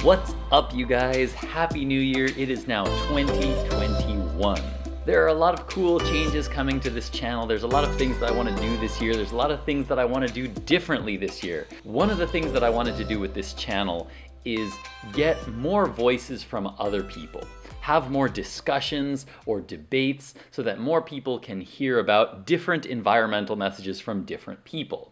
What's up, you guys? Happy New Year. It is now 2021. There are a lot of cool changes coming to this channel. There's a lot of things that I want to do this year. There's a lot of things that I want to do differently this year. One of the things that I wanted to do with this channel is get more voices from other people. Have more discussions or debates so that more people can hear about different environmental messages from different people.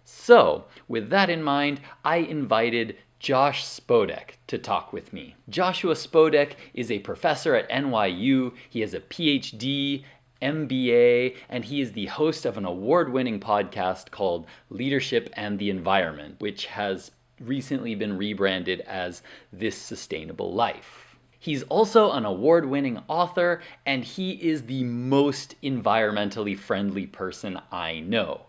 So, with that in mind, I invited Josh Spodek to talk with me. Joshua Spodek is a professor at NYU. He has a PhD, MBA, and he is the host of an award-winning podcast called Leadership and the Environment, which has recently been rebranded as This Sustainable Life. He's also an award-winning author, and he is the most environmentally friendly person I know.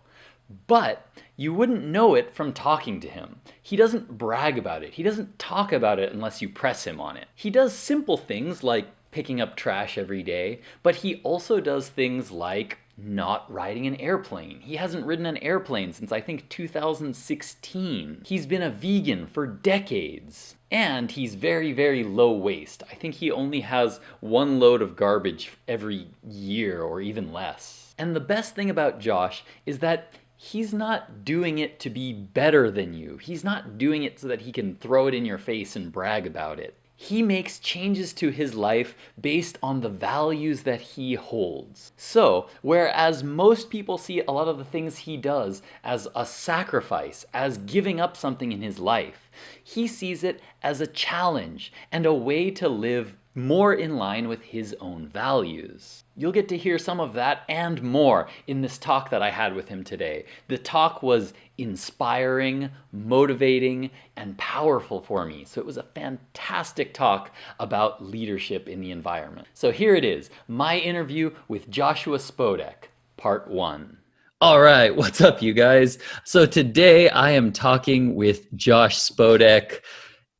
But you wouldn't know it from talking to him. He doesn't brag about it. He doesn't talk about it unless you press him on it. He does simple things like picking up trash every day, but he also does things like not riding an airplane. He hasn't ridden an airplane since I think 2016. He's been a vegan for decades. And he's very, very low waste. I think he only has one load of garbage every year or even less. And the best thing about Josh is that he's not doing it to be better than you. He's not doing it so that he can throw it in your face and brag about it. He makes changes to his life based on the values that he holds. So, whereas most people see a lot of the things he does as a sacrifice, as giving up something in his life, he sees it as a challenge and a way to live more in line with his own values. You'll get to hear some of that and more in this talk that I had with him today. The talk was inspiring, motivating, and powerful for me. So it was a fantastic talk about leadership in the environment. So here it is, my interview with Joshua Spodek, part 1. All right, what's up, you guys? So today I am talking with Josh Spodek,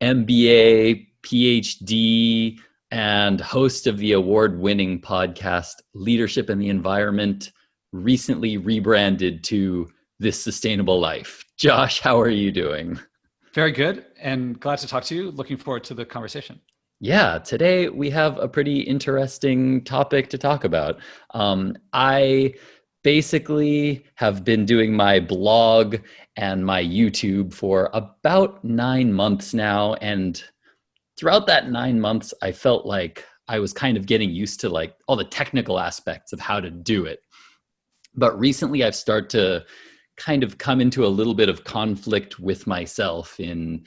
MBA, PhD, and host of the award-winning podcast Leadership and the Environment, recently rebranded to This Sustainable Life. Josh, how are you doing? Very good, and glad to talk to you. Looking forward to the conversation. Yeah, today we have a pretty interesting topic to talk about. I basically have been doing my blog and my YouTube for about 9 months now, and throughout that 9 months, I felt like I was kind of getting used to like all the technical aspects of how to do it. But recently I've started to kind of come into a little bit of conflict with myself in,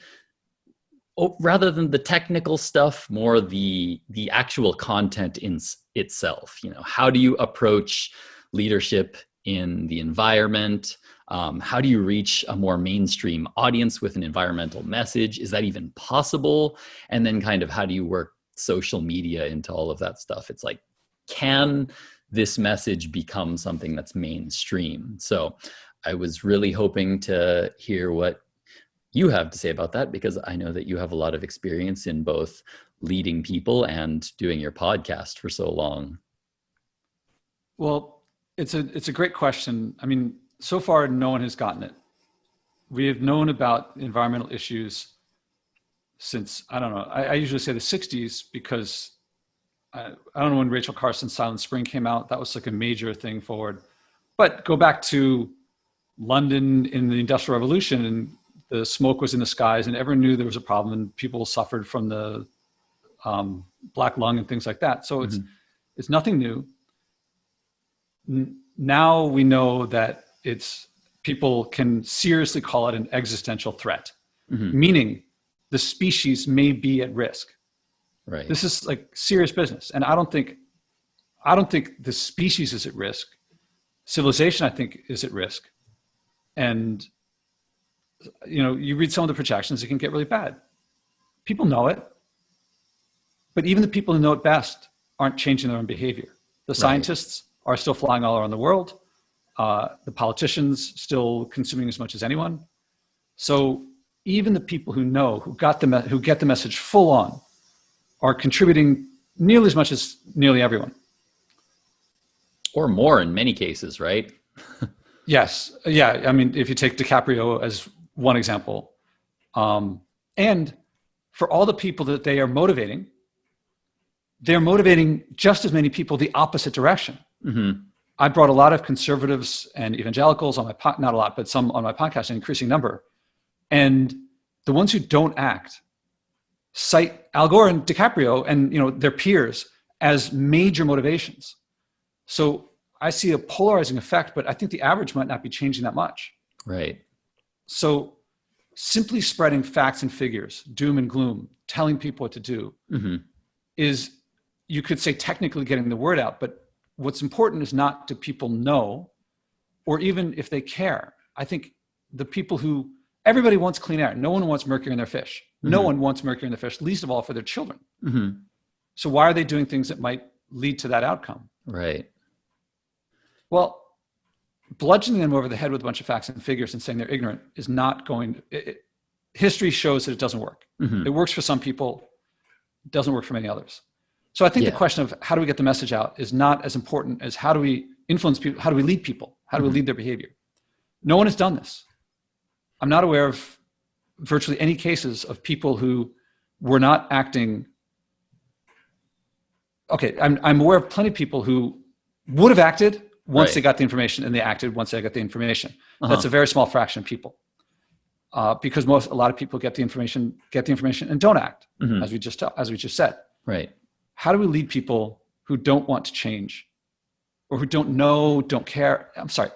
rather than the technical stuff, more the actual content in itself. You know, how do you approach leadership in the environment? How do you reach a more mainstream audience with an environmental message? Is that even possible? And then kind of how do you work social media into all of that stuff? It's like, can this message become something that's mainstream? So I was really hoping to hear what you have to say about that, because I know that you have a lot of experience in both leading people and doing your podcast for so long. Well, it's a great question. I mean, so far, no one has gotten it. We have known about environmental issues since, I don't know, I usually say the 60s because I don't know when Rachel Carson's Silent Spring came out. That was like a major thing forward. But go back to London in the Industrial Revolution, and the smoke was in the skies and everyone knew there was a problem and people suffered from the black lung and things like that. So it's nothing new. Now we know that people can seriously call it an existential threat, meaning the species may be at risk. Right. This is like serious business. And I don't think the species is at risk. Civilization, I think, is at risk. And, you know, you read some of the projections, it can get really bad. People know it, but even the people who know it best aren't changing their own behavior. The scientists are still flying all around the world. The politicians still consuming as much as anyone. So even the people who know, who get the message full on, are contributing nearly as much as nearly everyone. Or more in many cases, right? Yes. Yeah. I mean, if you take DiCaprio as one example, and for all the people that they are motivating, they're motivating just as many people the opposite direction. Mm-hmm. I brought a lot of conservatives and evangelicals on my not a lot, but some on my podcast, an increasing number. And the ones who don't act cite Al Gore and DiCaprio and their peers as major motivations. So I see a polarizing effect, but I think the average might not be changing that much. Right. So simply spreading facts and figures, doom and gloom, telling people what to do Mm-hmm. is, you could say, technically getting the word out. But what's important is not do people know, or even if they care. I think the people everybody wants clean air. No one wants mercury in their fish. Mm-hmm. No one wants mercury in their fish, least of all for their children. Mm-hmm. So why are they doing things that might lead to that outcome? Right. Well, bludgeoning them over the head with a bunch of facts and figures and saying they're ignorant is not going. History shows that it doesn't work. Mm-hmm. It works for some people, doesn't work for many others. So I think the question of how do we get the message out is not as important as how do we influence people, how do we lead people, how do we lead their behavior. No one has done this. I'm not aware of virtually any cases of people who were not acting. Okay, I'm aware of plenty of people who would have acted once they got the information, and they acted once they got the information. That's a very small fraction of people, because a lot of people get the information and don't act, as we just said. Right. How do we lead people who don't want to change, or who don't know, don't care? I'm sorry,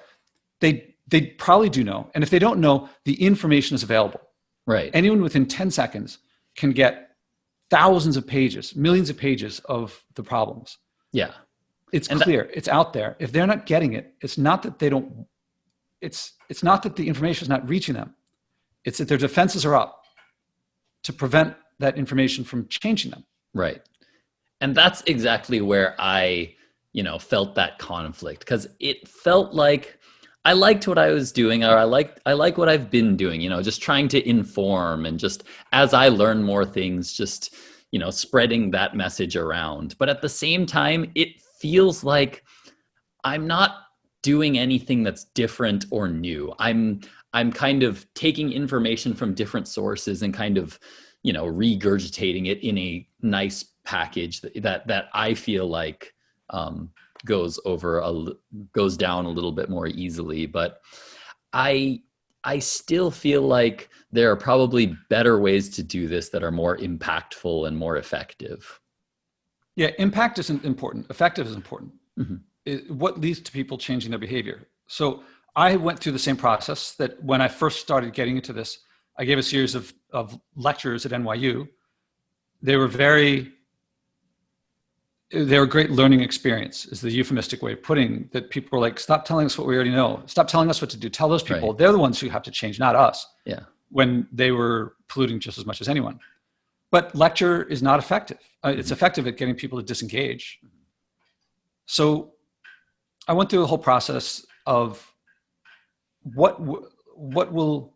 they probably do know, and if they don't know, the information is available. Right. Anyone within 10 seconds can get thousands of pages, millions of pages of the problems. Yeah. It's clear. It's out there. If they're not getting it, it's not that they don't. It's not that the information is not reaching them. It's that their defenses are up to prevent that information from changing them. Right. And that's exactly where I, felt that conflict, because it felt like I liked what I was doing, or I like what I've been doing, just trying to inform, and just as I learn more things, just, spreading that message around. But at the same time, it feels like I'm not doing anything that's different or new. I'm kind of taking information from different sources and kind of, regurgitating it in a nice package that I feel like goes down a little bit more easily. But I still feel like there are probably better ways to do this that are more impactful and more effective. Yeah, impact isn't important. Effective is important. Mm-hmm. What leads to people changing their behavior? So I went through the same process that when I first started getting into this. I gave a series of lectures at NYU. They were a great learning experience, is the euphemistic way of putting that. People were like, stop telling us what we already know. Stop telling us what to do. Tell those people. They're the ones who have to change, not us. Yeah. When they were polluting just as much as anyone. But lecture is not effective. It's effective at getting people to disengage. So I went through the whole process of what will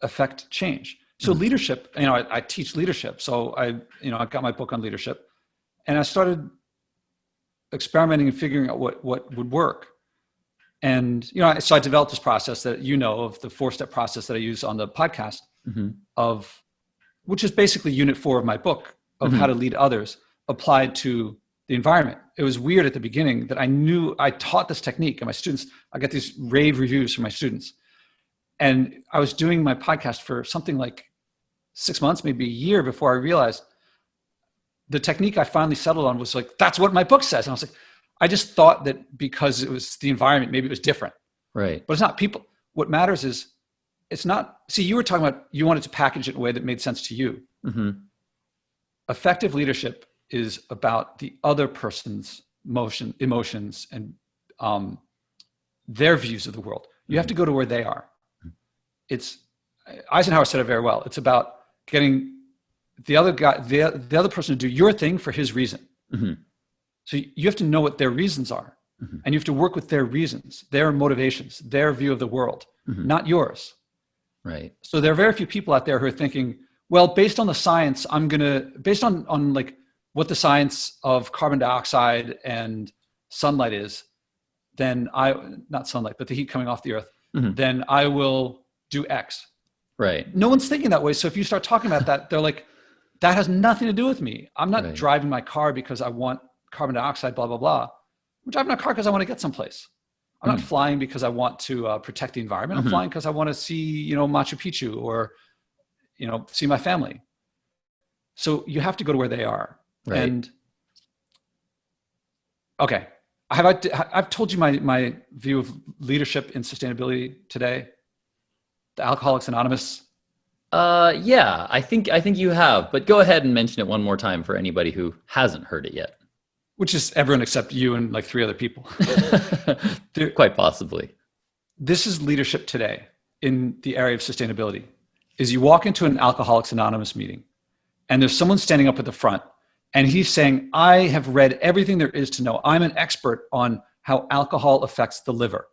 affect change. So leadership, I teach leadership. So I've got my book on leadership, and I started experimenting and figuring out what would work. And, so I developed this process that, of the 4-step process that I use on the podcast, which is basically unit 4 of my book of how to lead others applied to the environment. It was weird at the beginning that I taught this technique, and my students, I got these rave reviews from my students. And I was doing my podcast for something like 6 months, maybe a year, before I realized the technique I finally settled on was like, that's what my book says. And I was like, I just thought that because it was the environment, maybe it was different. Right. But it's not people. What matters is it's not, see, you were talking about, you wanted to package it in a way that made sense to you. Mm-hmm. Effective leadership is about the other person's emotions, and their views of the world. You have to go to where they are. It's, Eisenhower said it very well. It's about getting the other guy, the other person to do your thing for his reason. Mm-hmm. So you have to know what their reasons are, and you have to work with their reasons, their motivations, their view of the world, not yours. Right. So there are very few people out there who are thinking, well, based on the science, based on like what the science of carbon dioxide and sunlight is, then not sunlight, but the heat coming off the earth, Mhm. then I will do X. Right. No one's thinking that way. So if you start talking about that, they're like, that has nothing to do with me. I'm not Right. driving my car because I want carbon dioxide, blah, blah, blah. I'm driving my car because I want to get someplace. I'm not flying because I want to protect the environment. I'm flying because I want to see, Machu Picchu or, see my family. So you have to go to where they are. Right. And okay, I've told you my view of leadership in sustainability today. The Alcoholics Anonymous. Yeah, I think you have, but go ahead and mention it one more time for anybody who hasn't heard it yet. Which is everyone except you and like 3 other people. Quite possibly. This is leadership today in the area of sustainability. Is you walk into an Alcoholics Anonymous meeting and there's someone standing up at the front and he's saying, I have read everything there is to know. I'm an expert on how alcohol affects the liver.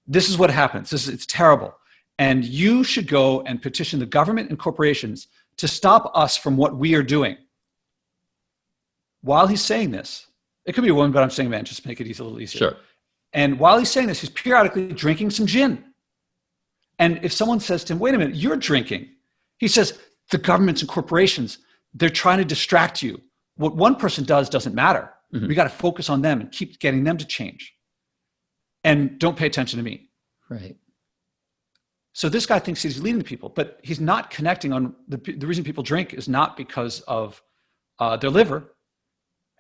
This is what happens. It's terrible. And you should go and petition the government and corporations to stop us from what we are doing. While he's saying this, it could be a woman, but I'm saying man, just to make it a little easier. Sure. And while he's saying this, he's periodically drinking some gin. And if someone says to him, wait a minute, you're drinking. He says, the governments and corporations, they're trying to distract you. What one person does doesn't matter. We got to focus on them and keep getting them to change. And don't pay attention to me. Right. So this guy thinks he's leading the people, but he's not connecting on the reason people drink is not because of their liver.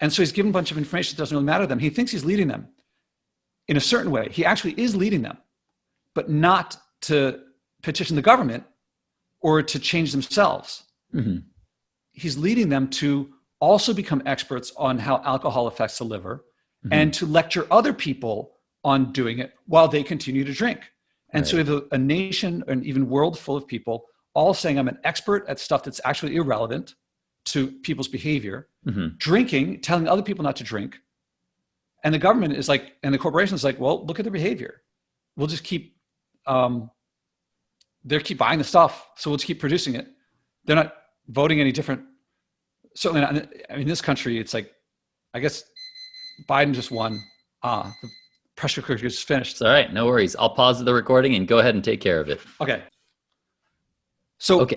And so he's given a bunch of information that doesn't really matter to them. He thinks he's leading them in a certain way. He actually is leading them, but not to petition the government or to change themselves. He's leading them to also become experts on how alcohol affects the liver and to lecture other people on doing it while they continue to drink. And so we have a nation and even world full of people all saying, I'm an expert at stuff that's actually irrelevant to people's behavior, drinking, telling other people not to drink. And the government is like, and the corporation is like, well, look at their behavior. We'll just keep, they keep buying the stuff. So we'll just keep producing it. They're not voting any different. Certainly not, I mean, this country, it's like, I guess Biden just won. The pressure cooker is finished. It's all right. No worries. I'll pause the recording and go ahead and take care of it. Okay. So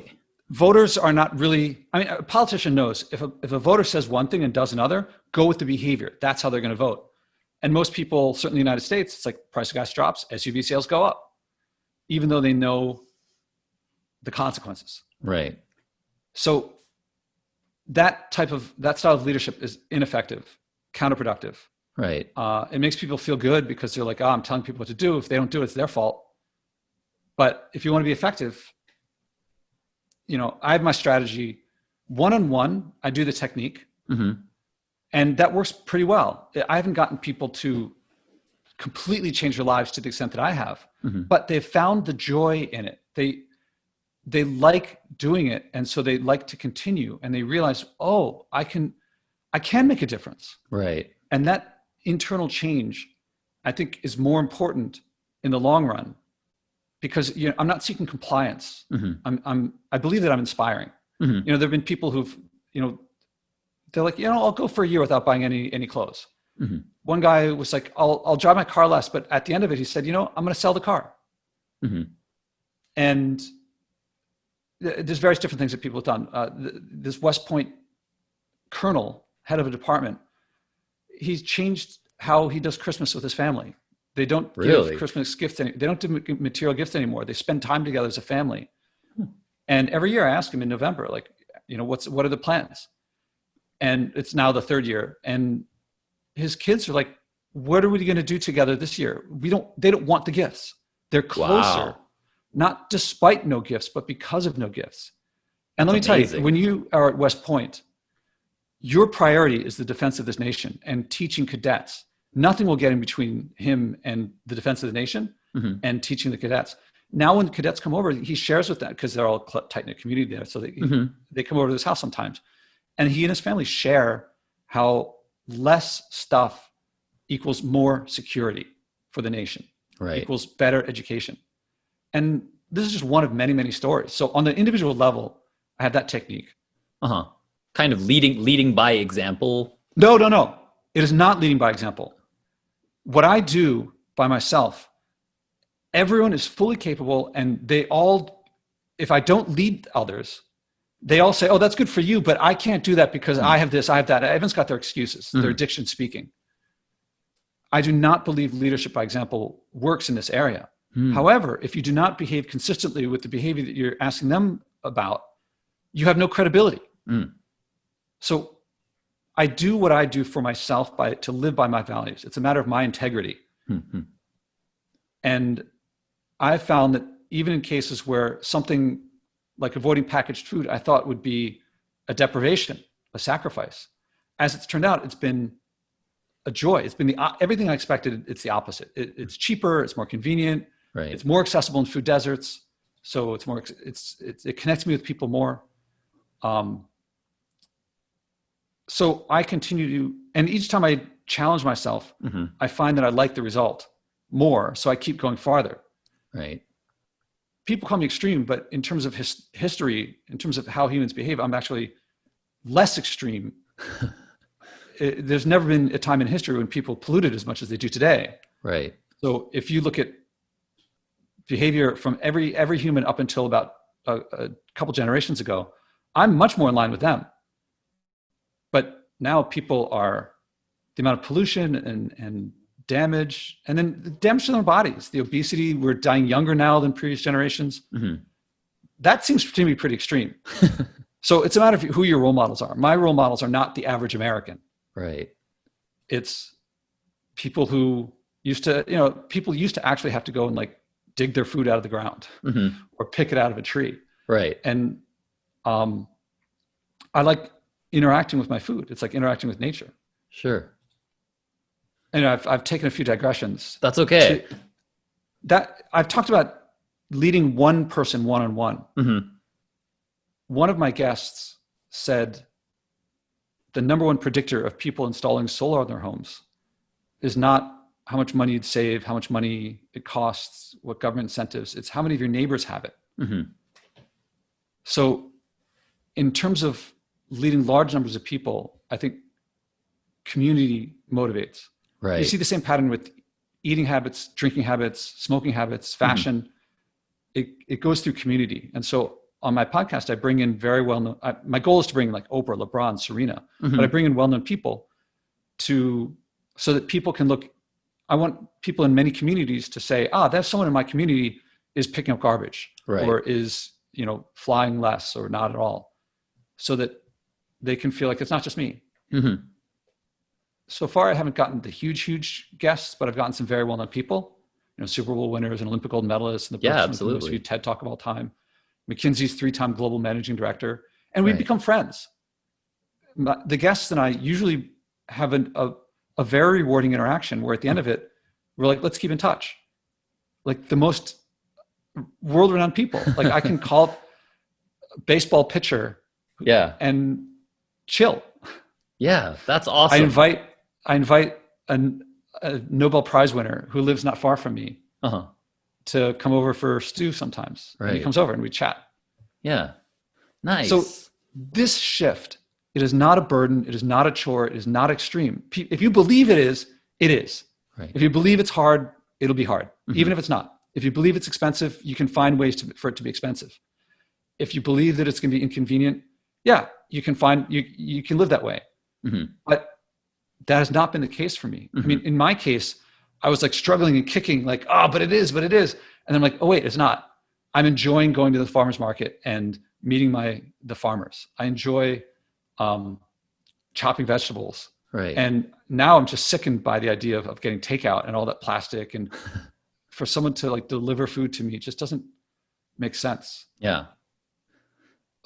voters are not really, I mean, a politician knows if a voter says one thing and does another, go with the behavior. That's how they're going to vote. And most people, certainly in the United States, it's like price of gas drops, SUV sales go up, even though they know the consequences. Right. So that style of leadership is ineffective, counterproductive. Right. It makes people feel good because they're like, oh, I'm telling people what to do. If they don't do it, it's their fault. But if you want to be effective, I have my strategy. One-on-one, I do the technique. And that works pretty well. I haven't gotten people to completely change their lives to the extent that I have, but they've found the joy in it. They like doing it. And so they like to continue and they realize, oh, I can make a difference. Right. And that internal change, I think, is more important in the long run because I'm not seeking compliance. I believe that I'm inspiring. There've been people who've, they're like, I'll go for a year without buying any clothes. One guy was like, I'll drive my car less, but at the end of it, he said, I'm going to sell the car. And there's various different things that people have done. This West Point colonel, head of a department, he's changed how he does Christmas with his family. They don't give Christmas gifts. They don't do material gifts anymore. They spend time together as a family. And every year I ask him in November, like, what are the plans? And it's now the 3rd year. And his kids are like, what are we going to do together this year? They don't want the gifts. They're closer, not despite no gifts, but because of no gifts. And let me tell you, when you are at West Point, your priority is the defense of this nation and teaching cadets. Nothing will get in between him and the defense of the nation and teaching the cadets. Now, when cadets come over, he shares with them because they're all tight-knit community there. So they come over to his house sometimes. And he and his family share how less stuff equals more security for the nation, equals better education. And this is just one of many, many stories. So on the individual level, I have that technique. Kind of leading by example. No. It is not leading by example. what I do by myself, everyone is fully capable, and they all, if I don't lead others, they all say, oh, that's good for you, but I can't do that because I have this, I have that. Everyone's got their excuses, their addiction speaking. I do not believe leadership by example works in this area. However, if you do not behave consistently with the behavior that you're asking them about, you have no credibility. So I do what I do for myself to live by my values. It's a matter of my integrity. And I found that even in cases where something like avoiding packaged food, I thought would be a deprivation, a sacrifice. As it's turned out, it's been a joy. It's been everything I expected. It's the opposite. It's cheaper. It's more convenient. Right. It's more accessible in food deserts. So it connects me with people more. So I continue to, and each time I challenge myself, I find that I like the result more. So I keep going farther. Right. People call me extreme, but in terms of history, in terms of how humans behave, I'm actually less extreme. There's never been a time in history when people polluted as much as they do today. Right. So if you look at behavior from every human up until about a couple generations ago, I'm much more in line with them. But now people are, the amount of pollution and damage, and then the damage to their bodies, the obesity, we're dying younger now than previous generations. That seems to me pretty extreme. So it's a matter of who your role models are. My role models are not the average American. Right. It's people who used to actually have to go and like dig their food out of the ground or pick it out of a tree. Right. And I like interacting with my food. It's like interacting with nature. Sure. And I've taken a few digressions. That's okay. That I've talked about leading one person one-on-one. One of my guests said the number one predictor of people installing solar on their homes is not how much money you'd save, how much money it costs, what government incentives. It's how many of your neighbors have it. So in terms of leading large numbers of people, I think community motivates. Right. You see the same pattern with eating habits, drinking habits, smoking habits, fashion. It goes through community. And so on my podcast, I bring in very well-known, my goal is to bring like Oprah, LeBron, Serena, but I bring in well-known people so that people can look. I want people in many communities to say, there's someone in my community is picking up garbage or is, flying less or not at all, so that they can feel like it's not just me. So far, I haven't gotten the huge guests, but I've gotten some very well-known people, Super Bowl winners and Olympic gold medalists and the most viewed TED Talk of all time, McKinsey's 3-time global managing director, and we've become friends. The guests and I usually have a very rewarding interaction where at the end of it, we're like, let's keep in touch. Like the most world-renowned people. Like I can call up a baseball pitcher and chill. Yeah, that's awesome. I invite a Nobel Prize winner who lives not far from me to come over for stew sometimes. And he comes over and we chat. Yeah, nice. So this shift, it is not a burden. It is not a chore. It is not extreme. If you believe it is, it is. Right. If you believe it's hard, it'll be hard, even if it's not. If you believe it's expensive, you can find ways for it to be expensive. If you believe that it's going to be inconvenient, you can live that way. But that has not been the case for me. I mean, in my case, I was like struggling and kicking like, but it is. And I'm like, oh wait, it's not. I'm enjoying going to the farmer's market and meeting the farmers. I enjoy chopping vegetables. Right. And now I'm just sickened by the idea of getting takeout and all that plastic, and for someone to like deliver food to me, it just doesn't make sense. Yeah.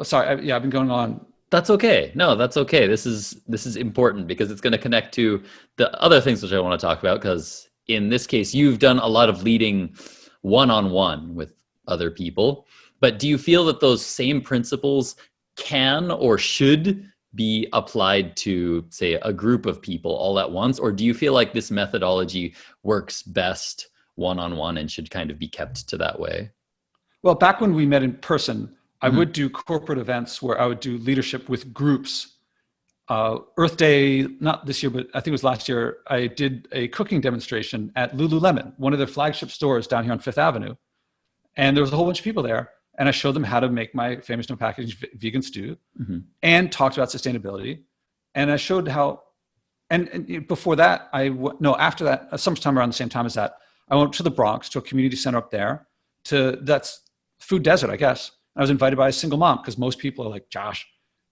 Sorry. I've been going on. That's okay. No, that's okay. This is important because it's going to connect to the other things which I want to talk about, because in this case, you've done a lot of leading one-on-one with other people. But do you feel that those same principles can or should be applied to, say, a group of people all at once? Or do you feel like this methodology works best one-on-one and should kind of be kept to that way? Well, back when we met in person, I would do corporate events where I would do leadership with groups. Earth Day, not this year, but I think it was last year, I did a cooking demonstration at Lululemon, one of their flagship stores down here on Fifth Avenue. And there was a whole bunch of people there. And I showed them how to make my famous no packaging vegan stew and talked about sustainability. And I showed how, and before that, after that, sometime around the same time as that, I went to the Bronx, to a community center up there, that's food desert, I guess. I was invited by a single mom, because most people are like, Josh,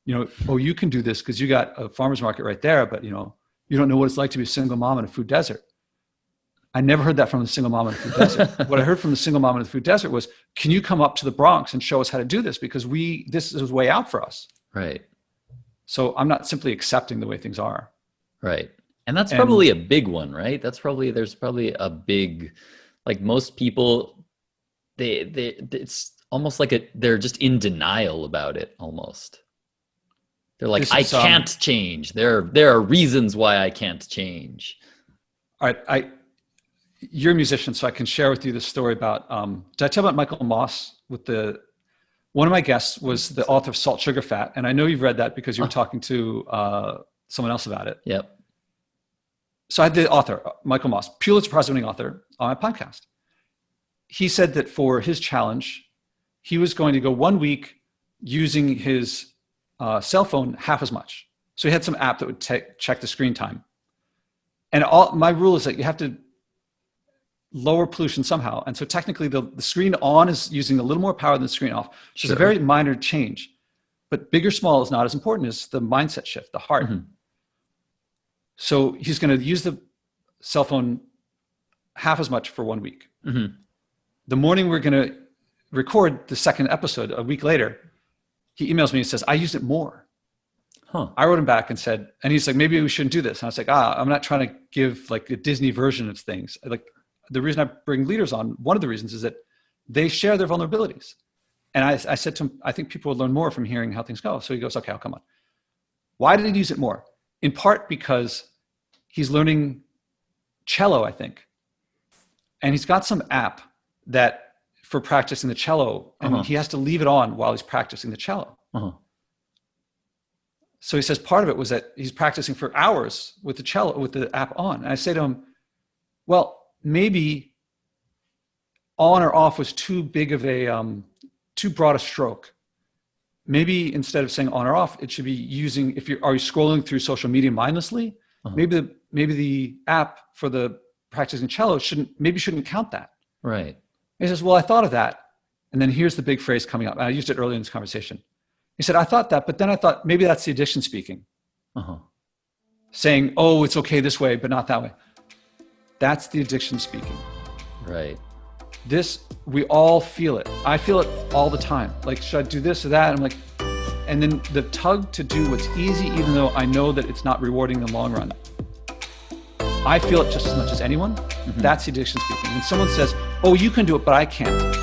you can do this because you got a farmer's market right there, but you don't know what it's like to be a single mom in a food desert. I never heard that from the single mom in the food desert. What I heard from the single mom in the food desert was, can you come up to the Bronx and show us how to do this? Because this is way out for us. Right. So I'm not simply accepting the way things are. Right. And that's probably a big one, right? There's probably a big, like most people, it's almost like they're just in denial about it almost. They're like, I can't change. There are reasons why I can't change. All right. You're a musician, so I can share with you the story about, did I tell about Michael Moss one of my guests was the author of Salt, Sugar, Fat. And I know you've read that because you were talking to someone else about it. Yep. So I had the author, Michael Moss, Pulitzer Prize winning author, on my podcast. He said that for his challenge, he was going to go 1 week using his cell phone half as much. So he had some app that would check the screen time. And my rule is that you have to lower pollution somehow. And so technically the screen on is using a little more power than the screen off, which is a very minor change. But big or small is not as important as the mindset shift, the heart. Mm-hmm. So he's going to use the cell phone half as much for 1 week. Mm-hmm. The morning we're going to record the second episode a week later, he emails me and says, I used it more. Huh. I wrote him back and said, and he's like, maybe we shouldn't do this. And I was like, I'm not trying to give like a Disney version of things. Like the reason I bring leaders on, one of the reasons is that they share their vulnerabilities. And I said to him, I think people would learn more from hearing how things go. So he goes, okay, I'll come on. Why did he use it more? In part because he's learning cello, I think. And he's got some app that for practicing the cello, and he has to leave it on while he's practicing the cello. So he says part of it was that he's practicing for hours with the cello, with the app on. And I say to him, well, maybe on or off was too big of too broad a stroke. Maybe instead of saying on or off, it should be using, are you scrolling through social media mindlessly? Maybe the app for the practicing cello shouldn't count that. Right. He says, well, I thought of that. And then here's the big phrase coming up. And I used it earlier in this conversation. He said, I thought that, but then I thought maybe that's the addiction speaking. Saying, oh, it's okay this way, but not that way. That's the addiction speaking. Right. We all feel it. I feel it all the time. Like, should I do this or that? I'm like, and then the tug to do what's easy, even though I know that it's not rewarding in the long run. I feel it just as much as anyone. That's the addiction speaking. When someone says, oh, you can do it, but I can't.